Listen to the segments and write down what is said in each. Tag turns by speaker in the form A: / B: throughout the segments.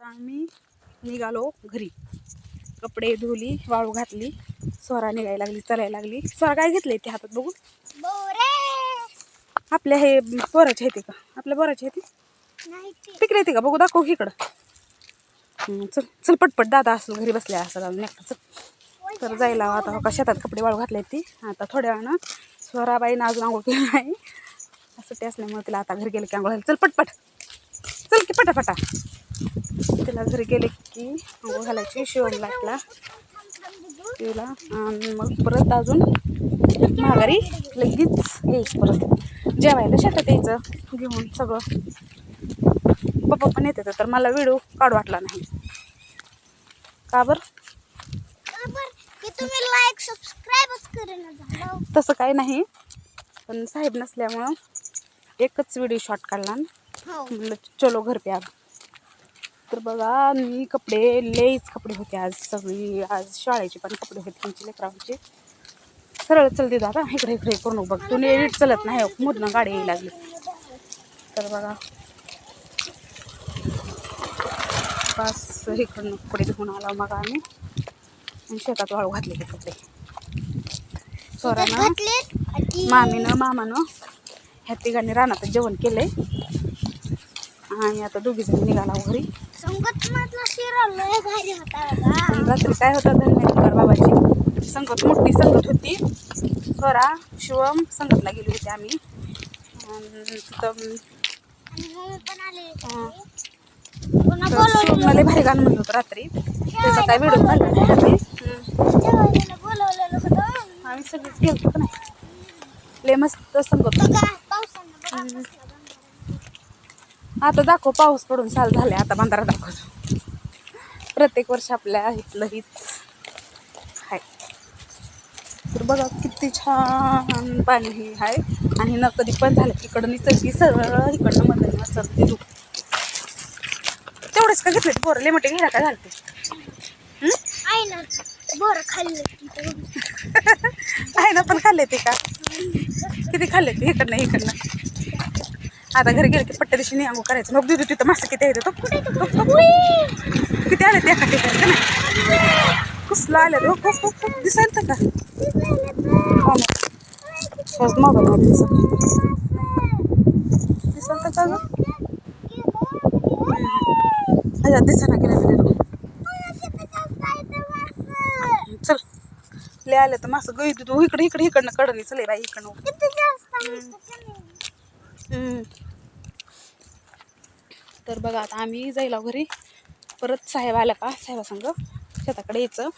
A: आता आम्ही निघालो घरी. कपडे धुली, वाळू घातली. स्वरा निघायला लागली, चालायला लागली. स्वरा काय घेतलंय ते हातात बघू. आपल्या हे बोराचे येते का? आपल्या बोराचे येते तिकडे येते का? बघू, दाखव इकडं. चल चल पटपट, दादा असलं घरी बसल्या असं नेकटाचं. तर जायला आता हो का शेतात कपडे वाळू घातले ती. आता थोड्या वेळानं स्वराबाईनं अजून आंघोळ केली नाही. सुट्टी असल्यामुळे तिला आता घरी गेले की आंघोळ. चल पटपट, चल की पटापटा. तिला घरी गेले की आंघोळ घालायची. शिवम लाटला तिला आणि मग परत अजून माघारी लगेच यायचं. परत जेवायला शेतात यायचं घेऊन सगळं. पप्पा पण येते तर मला व्हिडिओ काढू वाटला नाही. का बरं?
B: तुम्ही लाईक सबस्क्राईबच करेना.
A: तसं काही नाही, पण साहेब नसल्यामुळं एकच व्हिडिओ शॉट काढला. म्हणलं चलो घर पे. तर बघा मी कपडे लईच कपडे होते आज सगळी. आज शाळेचे पण कपडे होते त्यांची लेकरांचे. सरळ चलते दादा, इकडे इकडे करू नको बघ. तू नीट चलत नाही, मुदनं गाडी यायला लागली. तर बघा बस इकडनं कपडे धुवून आला मग आम्ही आणि शेतात वाळू घातले ते कपडे. स्वरानं, मामीनं, मामानं ह्या तिघांनी रानात जेवण केलंय आणि आता दोघी जण निघाला घरी. पण रात्री काय होतं धन्यवाद बाबाची संगत, मोठी संगत होती. स्वरा, शिवम संगतला गेली होती आम्ही. शिवमला लय भारी गाणं म्हणत होतं रात्री. त्याचा काय व्हिडिओ काढला नाही आम्ही. आम्ही सगळीच गेलतो का नाही. लय मस्त संगत. आता दाखव, पाऊस पडून चालू झाले. आता बांधारा दाखवतो. प्रत्येक वर्ष आपल्या इथलं हीच आहे. तर बघा किती छान पाणी हे आहे. आणि न कधी पण झालं की इकडं निसर्गी सरळ इकडनं मधन चलते. तू तेवढेच का घेतले ते पोरं? लेमटे घ्यायला काय झालं ते?
B: बोर खाल्ले
A: आहे ना, पण खाल्ले ते का? किती खाल्ले ते? इकडनं. आता घरी गेले की पट्ट्या दिवशी आंघोळ करायचं. मग दिदू तिथं मासे किती येते तो किती आले ते एका ठिकाणी का नाही? कसलं आले तो खूप दिसायला का? मोबाईल दिसायला का ग? ह्याच्यात दिसायला गेले. चल ले आले तर मासं गई तू इकडनं कडली. चले बाई इकडनं. तर बघा आता आम्ही जायला घरी. परत साहेब आला का साहेबासंग शेताकडे यायचं.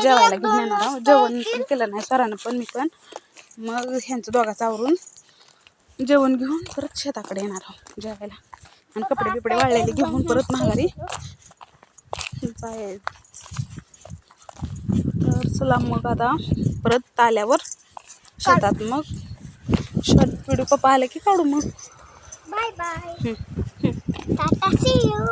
A: जेवायला घेऊन येणार आहोत. जेवण पण केलं नाही सरानं पण मी पण. मग ह्यांचं दोघांचं आवरून जेवण घेऊन परत शेताकडे येणार आहोत जेवायला. आणि कपडे बिपडे वाळलेले घेऊन परत माघारी जायचं. तर चला मग आता परत आल्यावर शेतात मग शॉर्ट व्हिडिओ पप्पा आले की काढू मग.
B: Bye bye. Tata see you.